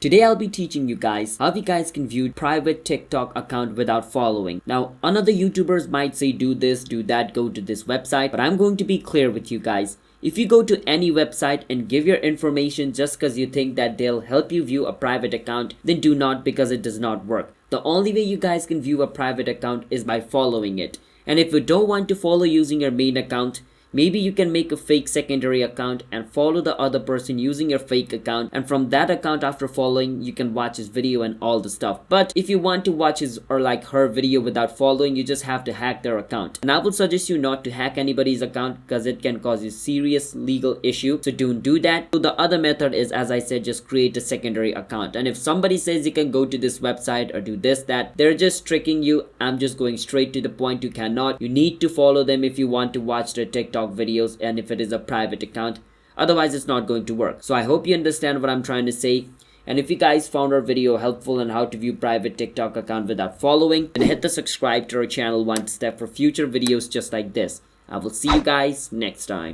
Today I'll be teaching you guys how you guys can view private TikTok account without following. Now, another YouTubers might say do this, do that, go to this website, but I'm going to be clear with you guys. If you go to any website and give your information just because you think that they'll help you view a private account, then do not, because it does not work. The only way you guys can view a private account is by following it. And if you don't want to follow using your main account, maybe you can make a fake secondary account and follow the other person using your fake account, and from that account after following you can watch his video and all the stuff. But if you want to watch his or like her video without following, you just have to hack their account. And I would suggest you not to hack anybody's account because it can cause you serious legal issue, so don't do that. So the other method is, as I said, just create a secondary account. And if somebody says you can go to this website or do this, that, they're just tricking you. I'm just going straight to the point. You cannot. You need to follow them if you want to watch their TikTok videos, and if it is a private account, otherwise it's not going to work. So I hope you understand what I'm trying to say. And if you guys found our video helpful on how to view private TikTok account without following, then hit the subscribe to our channel one step for future videos just like this. I will see you guys next time.